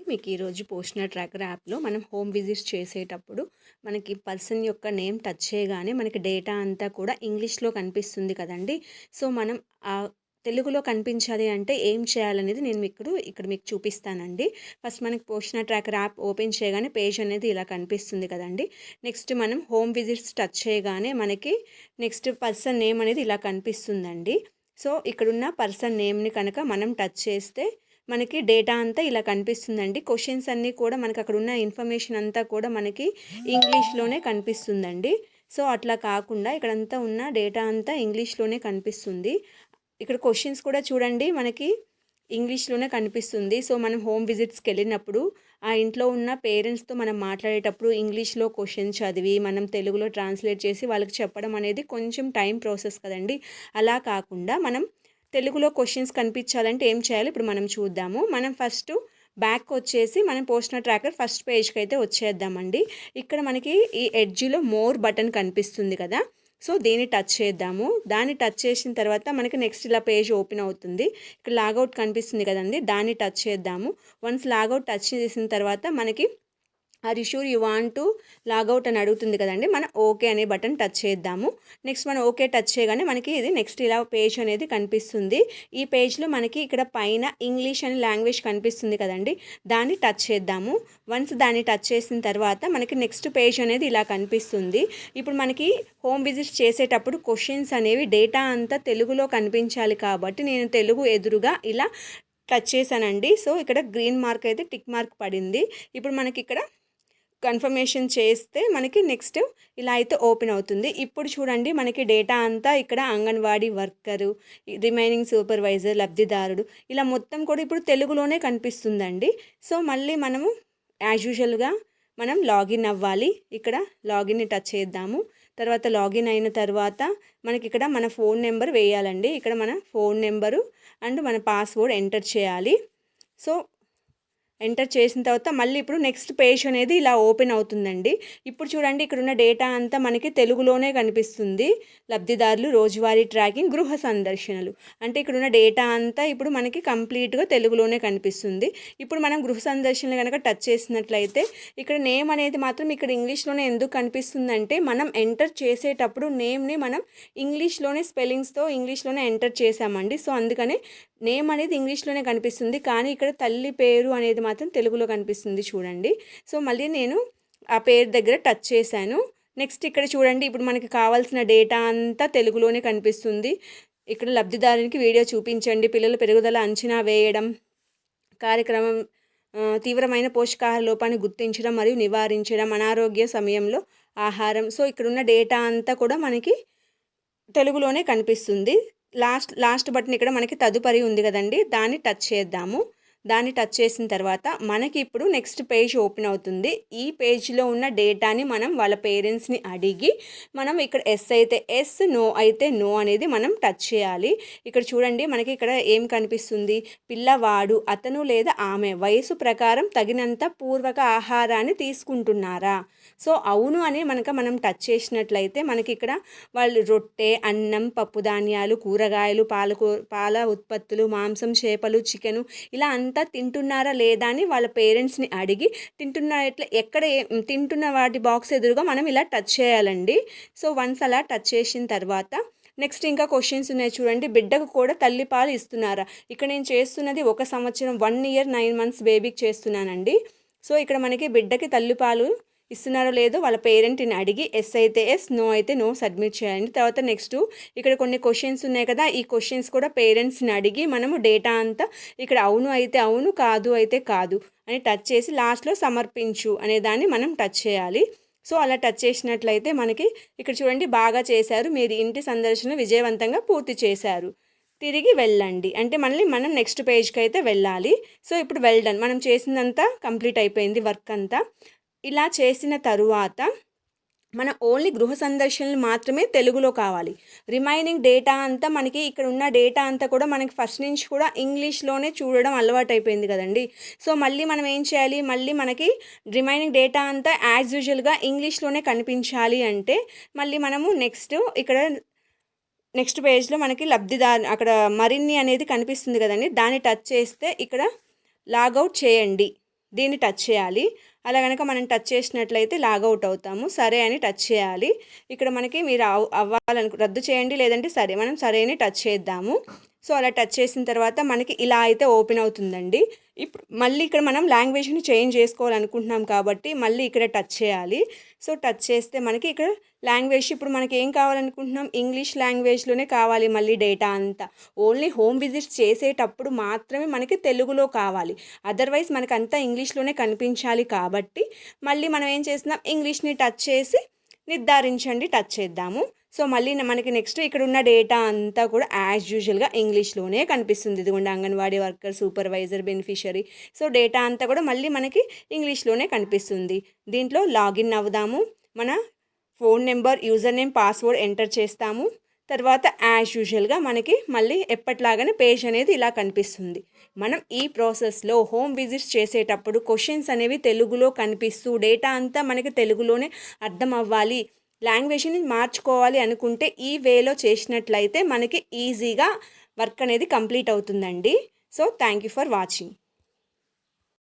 మీకు ఈరోజు పోస్ట్‌న ట్రాకర్ యాప్‌లో మనం హోమ్ విజిట్స్ చేసేటప్పుడు మనకి పర్సన్ యొక్క నేమ్ టచ్ చేయగానే మనకి డేటా అంతా కూడా ఇంగ్లీష్‌లో కనిపిస్తుంది కదండీ! సో, మనం తెలుగులో కనిపించాలి అంటే ఏం చేయాలనేది నేను ఇక్కడ మీకు చూపిస్తానండి. ఫస్ట్ మనకి పోస్ట్‌న ట్రాకర్ యాప్ ఓపెన్ చేయగానే పేజ్ అనేది ఇలా కనిపిస్తుంది కదండీ! నెక్స్ట్ మనం హోమ్ విజిట్స్ టచ్ చేయగానే మనకి నెక్స్ట్ పర్సన్ నేమ్ అనేది ఇలా కనిపిస్తుందండి. సో, ఇక్కడున్న పర్సన్ నేమ్‌ని కనుక మనం టచ్ చేస్తే మనకి డేటా అంతా ఇలా కనిపిస్తుందండి. క్వెషన్స్ అన్నీ కూడా మనకు అక్కడ ఉన్న ఇన్ఫర్మేషన్ అంతా కూడా మనకి ఇంగ్లీష్‌లోనే కనిపిస్తుందండి. సో, అట్లా కాకుండా ఇక్కడంతా ఉన్న డేటా అంతా ఇంగ్లీష్‌లోనే కనిపిస్తుంది. ఇక్కడ క్వెషన్స్ కూడా చూడండి మనకి ఇంగ్లీష్‌లోనే కనిపిస్తుంది. సో, మనం హోమ్ విజిట్స్‌కెళ్ళినప్పుడు ఆ ఇంట్లో ఉన్న పేరెంట్స్‌తో మనం మాట్లాడేటప్పుడు ఇంగ్లీష్‌లో క్వెషన్ చదివి మనం తెలుగులో ట్రాన్స్‌లేట్ చేసి వాళ్ళకి చెప్పడం అనేది కొంచెం టైం ప్రాసెస్ కదండీ! అలా కాకుండా మనం తెలుగులో క్వెషన్స్ కనిపించాలంటే ఏం చేయాలి ఇప్పుడు మనం చూద్దాము. మనం ఫస్టు బ్యాక్‌కొచ్చేసి మనం పోస్ట్‌న ట్రాకర్ ఫస్ట్ పేజ్‌కైతే వచ్చేద్దామండి. ఇక్కడ మనకి ఈ ఎడ్జ్‌లో మోర్ బటన్ కనిపిస్తుంది కదా! సో, దీన్ని టచ్ చేద్దాము. దాన్ని టచ్ చేసిన తర్వాత మనకి నెక్స్ట్ ఇలా పేజ్ ఓపెన్ అవుతుంది. ఇక్కడ లాగౌట్ కనిపిస్తుంది కదండీ! దాన్ని టచ్ చేద్దాము. వన్స్ లాగౌట్ టచ్ చేసిన తర్వాత మనకి are you sure you want to logout అని అడుగుతుంది కదండి. మనం ఓకే అనే బటన్ టచ్ చేద్దాము. నెక్స్ట్ మనం ఓకే టచ్ చేయగానే మనకి ఇది నెక్స్ట్ ఇలా పేజ్ అనేది కనిపిస్తుంది. ఈ పేజ్లో మనకి ఇక్కడ పైన ఇంగ్లీష్ అనే లాంగ్వేజ్ కనిపిస్తుంది కదండి. దాన్ని టచ్ చేద్దాము. వన్స్ దాన్ని టచ్ చేసిన తర్వాత మనకి నెక్స్ట్ పేజ్ అనేది ఇలా కనిపిస్తుంది. ఇప్పుడు మనకి హోమ్ విజిట్స్ చేసేటప్పుడు క్వశ్చన్స్ అనేవి డేటా అంతా తెలుగులో కనిపించాలి కాబట్టి నేను తెలుగు ఎదురుగా ఇలా టచ్ చేశానండి. సో, ఇక్కడ గ్రీన్ మార్క్ అయితే టిక్ మార్క్ పడింది. ఇప్పుడు మనకి ఇక్కడ కన్ఫర్మేషన్ చేస్తే మనకి నెక్స్ట్ ఇలా అయితే ఓపెన్ అవుతుంది. ఇప్పుడు చూడండి మనకి డేటా అంతా ఇక్కడ అంగన్వాడీ వర్కరు, రిమైనింగ్ సూపర్వైజర్, లబ్ధిదారుడు ఇలా మొత్తం కూడా ఇప్పుడు తెలుగులోనే కనిపిస్తుందండి. సో, మళ్ళీ మనము యాజ్ యూజువల్‌గా మనం లాగిన్ అవ్వాలి. ఇక్కడ లాగిన్‌ని టచ్ చేద్దాము. తర్వాత లాగిన్ అయిన తర్వాత మనకిక్కడ మన ఫోన్ నెంబర్ వేయాలండి. ఇక్కడ మన ఫోన్ నెంబరు అండ్ మన పాస్వర్డ్ ఎంటర్ చేయాలి. సో, ఎంటర్ చేసిన తర్వాత మళ్ళీ ఇప్పుడు నెక్స్ట్ పేజ్ అనేది ఇలా ఓపెన్ అవుతుందండి. ఇప్పుడు చూడండి ఇక్కడున్న డేటా అంతా మనకి తెలుగులోనే కనిపిస్తుంది. లబ్ధిదారులు, రోజువారీ ట్రాకింగ్, గృహ సందర్శనలు. అంటే ఇక్కడున్న డేటా అంతా ఇప్పుడు మనకి కంప్లీట్‌గా తెలుగులోనే కనిపిస్తుంది. ఇప్పుడు మనం గృహ సందర్శనలు గనక టచ్ చేసినట్లయితే ఇక్కడ నేమ్ అనేది మాత్రం ఇక్కడ ఇంగ్లీష్‌లోనే ఎందుకు కనిపిస్తుందంటే మనం ఎంటర్ చేసేటప్పుడు నేమ్‌ని మనం ఇంగ్లీష్‌లోనే స్పెల్లింగ్స్‌తో ఇంగ్లీష్‌లోనే ఎంటర్ చేశామండి. సో, అందుకనే నేమ్ అనేది ఇంగ్లీష్‌లోనే కనిపిస్తుంది. కానీ ఇక్కడ తల్లి పేరు అనేది మాత్రం తెలుగులో కనిపిస్తుంది చూడండి. సో, మళ్ళీ నేను ఆ పేరు దగ్గర టచ్ చేశాను. నెక్స్ట్ ఇక్కడ చూడండి ఇప్పుడు మనకి కావాల్సిన డేటా అంతా తెలుగులోనే కనిపిస్తుంది. ఇక్కడ లబ్ధిదారునికి వీడియో చూపించండి, పిల్లల పెరుగుదల అంచనా వేయడం, కార్యక్రమం తీవ్రమైన పోషకాహార లోపాన్ని గుర్తించడం మరియు నివారించడం, అనారోగ్య సమయంలో ఆహారం. సో, ఇక్కడున్న డేటా అంతా కూడా మనకి తెలుగులోనే కనిపిస్తుంది. లాస్ట్ బటన్ ఇక్కడ మనకి తదుపరి ఉంది కదండి. దాన్ని టచ్ చేద్దాము. దాన్ని టచ్ చేసిన తర్వాత మనకి ఇప్పుడు నెక్స్ట్ పేజ్ ఓపెన్ అవుతుంది. ఈ పేజ్లో ఉన్న డేటాని మనం వాళ్ళ పేరెంట్స్ని అడిగి మనం ఇక్కడ ఎస్ అయితే ఎస్, నో అయితే నో అనేది మనం టచ్ చేయాలి. ఇక్కడ చూడండి మనకి ఇక్కడ ఏం కనిపిస్తుంది, పిల్లవాడు అతను లేదా ఆమె వయసు ప్రకారం తగినంత పూర్వక ఆహారాన్ని తీసుకుంటున్నారా. సో, అవును అని మనం టచ్ చేసినట్లయితే మనకి ఇక్కడ వాళ్ళు రొట్టె, అన్నం, పప్పు ధాన్యాలు, కూరగాయలు, పాల ఉత్పత్తులు, మాంసం, చేపలు, చికెను ఇలా అంతా తింటున్నారా లేదా అని వాళ్ళ పేరెంట్స్‌ని అడిగి ఎక్కడ తింటున్న వాటి బాక్స్ ఎదురుగా మనం ఇలా టచ్ చేయాలండి. సో, వన్స్ అలా టచ్ చేసిన తర్వాత నెక్స్ట్ ఇంకా క్వెషన్స్ ఉన్నాయి చూడండి. బిడ్డకు కూడా తల్లిపాలు ఇస్తున్నారా? ఇక్కడ నేను చేస్తున్నది 1 సంవత్సరం 1 ఇయర్ 9 మంత్స్ బేబీకి చేస్తున్నానండి. సో, ఇక్కడ మనకి బిడ్డకి తల్లిపాలు ఇస్తున్నారో లేదో వాళ్ళ పేరెంట్‌ని అడిగి ఎస్ అయితే ఎస్, నో అయితే నో సబ్మిట్ చేయండి. తర్వాత నెక్స్ట్ ఇక్కడ కొన్ని క్వెషన్స్ ఉన్నాయి కదా! ఈ క్వెషన్స్ కూడా పేరెంట్స్‌ని అడిగి మనము డేటా అంతా ఇక్కడ అవును అయితే అవును, కాదు అయితే కాదు అని టచ్ చేసి లాస్ట్‌లో సమర్పించు అనే దాన్ని మనం టచ్ చేయాలి. సో, అలా టచ్ చేసినట్లయితే మనకి ఇక్కడ చూడండి బాగా చేశారు, మీరు ఇంటి సందర్శన విజయవంతంగా పూర్తి చేశారు, తిరిగి వెళ్ళండి అంటే మళ్ళీ మనం నెక్స్ట్ పేజ్‌కి అయితే వెళ్ళాలి. సో, ఇప్పుడు వెల్ డన్ మనం చేసిందంతా కంప్లీట్ అయిపోయింది వర్క్ అంతా. ఇలా చేసిన తరువాత మన ఓన్లీ గృహ సందర్శనలు మాత్రమే తెలుగులో కావాలి. రిమైనింగ్ డేటా అంతా మనకి ఇక్కడ ఉన్న డేటా అంతా కూడా మనకి ఫస్ట్ నుంచి కూడా ఇంగ్లీష్‌లోనే చూడడం అలవాటైపోయింది కదండీ. సో, మళ్ళీ మనం ఏం చేయాలి, మళ్ళీ మనకి రిమైనింగ్ డేటా అంతా యాజ్ యూజువల్‌గా ఇంగ్లీష్‌లోనే కనిపించాలి అంటే మళ్ళీ మనము నెక్స్ట్ పేజ్‌లో మనకి అక్కడ మరిన్ని అనేది కనిపిస్తుంది కదండీ. దాన్ని టచ్ చేస్తే ఇక్కడ లాగౌట్ చేయండి దీన్ని టచ్ చేయాలి. అలా కనుక మనం టచ్ చేసినట్లయితే లాగౌట్ అవుతాము. సరే అని టచ్ చేయాలి. ఇక్కడ మనకి మీరు రద్దు చేయండి, లేదంటే సరే, మనం సరే అని టచ్ చేద్దాము. సో అలా టచ్ చేసిన తర్వాత మనకి ఇలా అయితే ఓపెన్ అవుతుందండి. ఇప్పుడు మళ్ళీ ఇక్కడ మనం లాంగ్వేజ్ని చేంజ్ చేసుకోవాలనుకుంటున్నాం కాబట్టి మళ్ళీ ఇక్కడ టచ్ చేయాలి. సో టచ్ చేస్తే మనకి ఇక్కడ లాంగ్వేజ్ ఇప్పుడు మనకి ఏం కావాలనుకుంటున్నాం, ఇంగ్లీష్ లాంగ్వేజ్లోనే కావాలి. మళ్ళీ డేటా అంతా ఓన్లీ హోమ్ విజిట్స్ చేసేటప్పుడు మాత్రమే మనకి తెలుగులో కావాలి. అదర్వైజ్ మనకు అంతా ఇంగ్లీష్లోనే కనిపించాలి కాబట్టి మళ్ళీ మనం ఏం చేస్తున్నాం, ఇంగ్లీష్ని టచ్ చేసి నిర్ధారించండి టచ్ చేద్దాము. సో మళ్ళీ మనకి నెక్స్ట్ ఇక్కడ ఉన్న డేటా అంతా కూడా యాజ్ యూజువల్గా ఇంగ్లీష్లోనే కనిపిస్తుంది. ఇదిగోండి anganwadi worker, supervisor, beneficiary. So data అంతా కూడా మళ్ళీ మనకి ఇంగ్లీష్లోనే కనిపిస్తుంది. దీంట్లో లాగిన్ అవుదాము. మన phone number, user name, password enter చేస్తాము. తర్వాత యాజ్ యూజువల్గా మనకి మళ్ళీ ఎప్పటిలాగానే పేజ్ అనేది ఇలా కనిపిస్తుంది. మనం ఈ ప్రాసెస్లో హోమ్ విజిట్స్ చేసేటప్పుడు క్వశ్చన్స్ అనేవి తెలుగులో కనిపిస్తూ డేటా అంతా మనకి తెలుగులోనే అర్థం అవ్వాలి, లాంగ్వేజ్ని మార్చుకోవాలి అనుకుంటే ఈ వేలో చేసినట్లయితే మనకి ఈజీగా వర్క్ అనేది కంప్లీట్ అవుతుందండి. So thank you for watching.